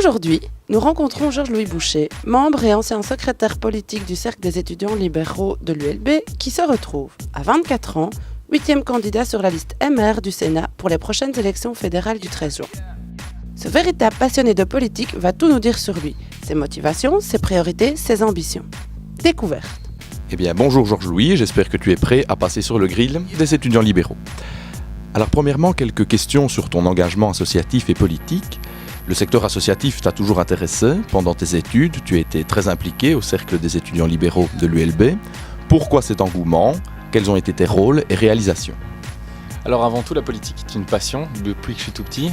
Aujourd'hui, nous rencontrons Georges-Louis Boucher, membre et ancien secrétaire politique du Cercle des étudiants libéraux de l'ULB, qui se retrouve, à 24 ans, 8e candidat sur la liste MR du Sénat pour les prochaines élections fédérales du 13 juin. Ce véritable passionné de politique va tout nous dire sur lui, ses motivations, ses priorités, ses ambitions. Découverte. Eh bien, bonjour Georges-Louis, j'espère que tu es prêt à passer sur le grill des étudiants libéraux. Alors premièrement, quelques questions sur ton engagement associatif et politique. Le secteur associatif t'a toujours intéressé. Pendant tes études, tu as été très impliqué au Cercle des étudiants libéraux de l'ULB. Pourquoi cet engouement ? Quels ont été tes rôles et réalisations ? Alors avant tout, la politique est une passion depuis que je suis tout petit.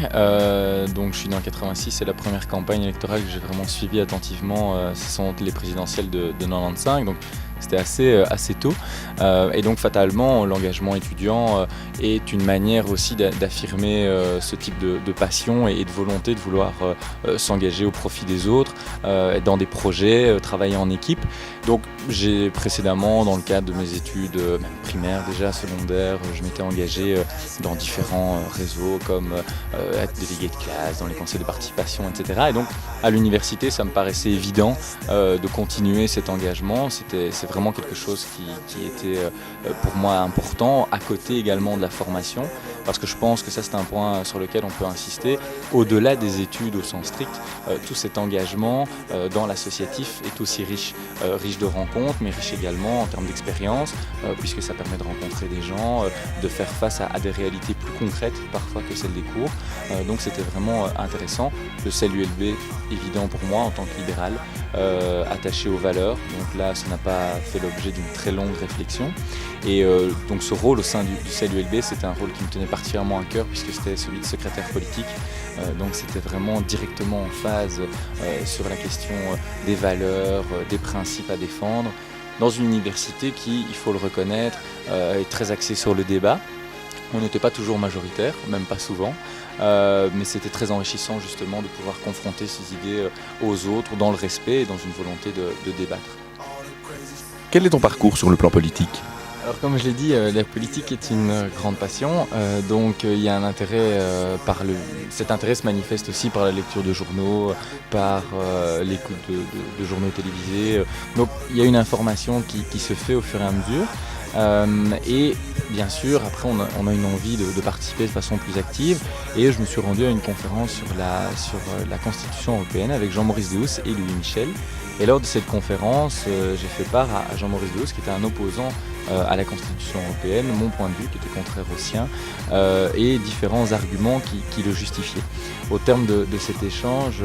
Donc je suis né en 86, c'est la première campagne électorale que j'ai vraiment suivie attentivement. Ce sont les présidentielles de 95, donc c'était assez tôt. Et donc fatalement, l'engagement étudiant est une manière aussi d'affirmer ce type de passion et de volonté de vouloir s'engager au profit des autres, dans des projets, travailler en équipe. Donc j'ai précédemment, dans le cadre de mes études même primaires, déjà secondaires, je m'étais engagé dans différents réseaux comme être délégué de classe, dans les conseils de participation, etc. Et donc à l'université, ça me paraissait évident de continuer cet engagement. C'est vraiment quelque chose qui était pour moi important, à côté également de la formation, parce que je pense que ça c'est un point sur lequel on peut insister. Au-delà des études au sens strict, tout cet engagement dans l'associatif est aussi riche de rencontres, mais riche également en termes d'expérience, puisque ça permet de rencontrer des gens, de faire face à des réalités plus concrètes parfois que celles des cours. Donc c'était vraiment intéressant. Le CEL-ULB, évident pour moi en tant que libéral, attaché aux valeurs. Donc là, ça n'a pas fait l'objet d'une très longue réflexion. Et donc ce rôle au sein du CEL-ULB, c'était un rôle qui me tenait particulièrement à cœur, puisque c'était celui de secrétaire politique. Donc c'était vraiment directement en phase sur la question des valeurs, des principes à défendre, dans une université qui, il faut le reconnaître, est très axée sur le débat. On n'était pas toujours majoritaire, même pas souvent, mais c'était très enrichissant justement de pouvoir confronter ces idées aux autres dans le respect et dans une volonté de débattre. Quel est ton parcours sur le plan politique ? Alors comme je l'ai dit, la politique est une grande passion, donc il y a un intérêt cet intérêt se manifeste aussi par la lecture de journaux, par l'écoute de journaux télévisés. Donc il y a une information qui se fait au fur et à mesure. Et bien sûr, après on a une envie de participer de façon plus active, et je me suis rendu à une conférence sur la Constitution européenne avec Jean-Maurice Dehousse et Louis Michel. Et lors de cette conférence, j'ai fait part à Jean-Maurice Dehousse, qui était un opposant à la Constitution européenne, mon point de vue qui était contraire au sien, et différents arguments qui le justifiaient. Au terme de cet échange,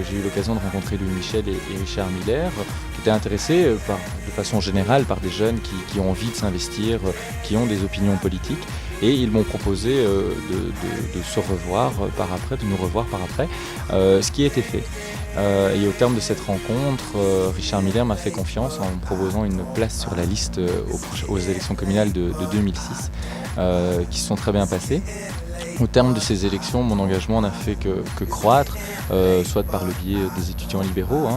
j'ai eu l'occasion de rencontrer Louis Michel et Richard Miller, qui étaient intéressés de façon générale par des jeunes qui ont envie de s'investir, qui ont des opinions politiques. Et ils m'ont proposé de se revoir par après, de nous revoir par après, ce qui a été fait. Et au terme de cette rencontre, Richard Miller m'a fait confiance en me proposant une place sur la liste aux élections communales de 2006, qui se sont très bien passées. Au terme de ces élections, mon engagement n'a fait que croître, soit par le biais des étudiants libéraux,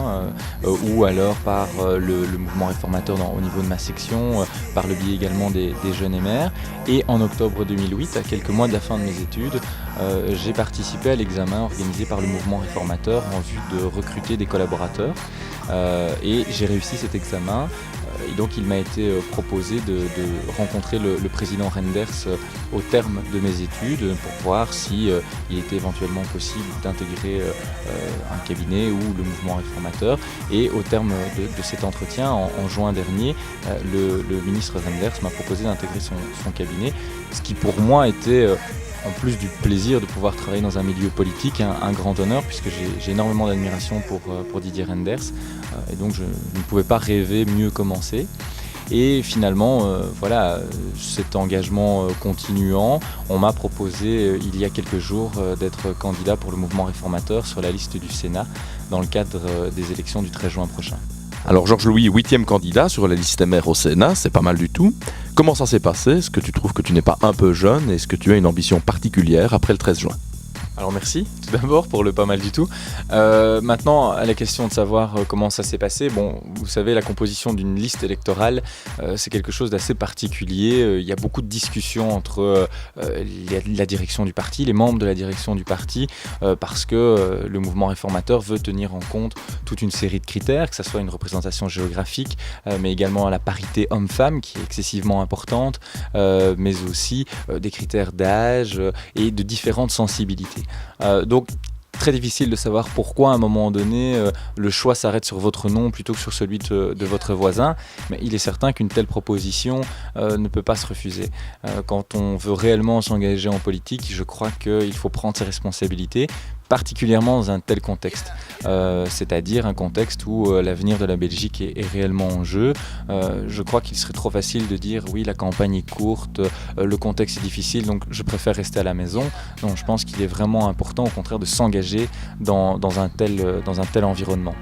ou alors par le mouvement réformateur au niveau de ma section, par le biais également des jeunes MR. Et en octobre 2008, à quelques mois de la fin de mes études, j'ai participé à l'examen organisé par le mouvement réformateur en vue de recruter des collaborateurs. Et j'ai réussi cet examen. Et donc il m'a été proposé de rencontrer le président Renders au terme de mes études pour voir si il était éventuellement possible d'intégrer un cabinet ou le mouvement réformateur. Et au terme de cet entretien, en juin dernier, le ministre Renders m'a proposé d'intégrer son cabinet, ce qui pour moi était... en plus du plaisir de pouvoir travailler dans un milieu politique, un grand honneur, puisque j'ai énormément d'admiration pour Didier Renders, et donc je ne pouvais pas rêver mieux commencer. Et finalement, cet engagement continuant, on m'a proposé il y a quelques jours d'être candidat pour le mouvement réformateur sur la liste du Sénat dans le cadre des élections du 13 juin prochain. Alors Georges-Louis, 8e candidat sur la liste MR au Sénat, c'est pas mal du tout. Comment ça s'est passé ? Est-ce que tu trouves que tu n'es pas un peu jeune ? Est-ce que tu as une ambition particulière après le 13 juin ? Alors merci tout d'abord pour le pas mal du tout. Maintenant, à la question de savoir comment ça s'est passé, bon, vous savez, la composition d'une liste électorale, c'est quelque chose d'assez particulier. Il y a beaucoup de discussions entre la direction du parti, les membres de la direction du parti, parce que le mouvement réformateur veut tenir en compte toute une série de critères, que ce soit une représentation géographique, mais également la parité homme-femme qui est excessivement importante, mais aussi des critères d'âge et de différentes sensibilités. Donc, très difficile de savoir pourquoi à un moment donné le choix s'arrête sur votre nom plutôt que sur celui de votre voisin, mais il est certain qu'une telle proposition ne peut pas se refuser. Quand on veut réellement s'engager en politique, je crois qu'il faut prendre ses responsabilités, particulièrement dans un tel contexte, c'est-à-dire un contexte où l'avenir de la Belgique est réellement en jeu. Je crois qu'il serait trop facile de dire oui, la campagne est courte, le contexte est difficile, donc je préfère rester à la maison. Donc je pense qu'il est vraiment important au contraire de s'engager dans un tel environnement.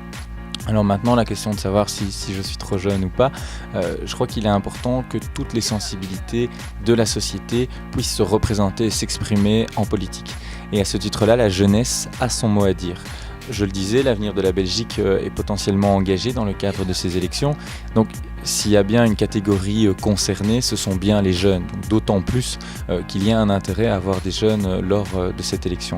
Alors maintenant, la question de savoir si je suis trop jeune ou pas, je crois qu'il est important que toutes les sensibilités de la société puissent se représenter et s'exprimer en politique. Et à ce titre-là, la jeunesse a son mot à dire. Je le disais, l'avenir de la Belgique est potentiellement engagé dans le cadre de ces élections. Donc s'il y a bien une catégorie concernée, ce sont bien les jeunes. Donc, d'autant plus qu'il y a un intérêt à avoir des jeunes lors de cette élection.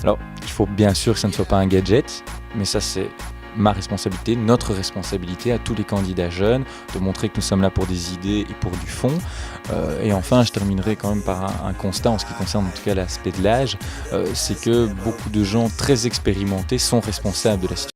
Alors, il faut bien sûr que ça ne soit pas un gadget, mais ça c'est ma responsabilité, notre responsabilité à tous les candidats jeunes, de montrer que nous sommes là pour des idées et pour du fond. Et enfin, je terminerai quand même par un constat en ce qui concerne en tout cas l'aspect de l'âge, c'est que beaucoup de gens très expérimentés sont responsables de la situation.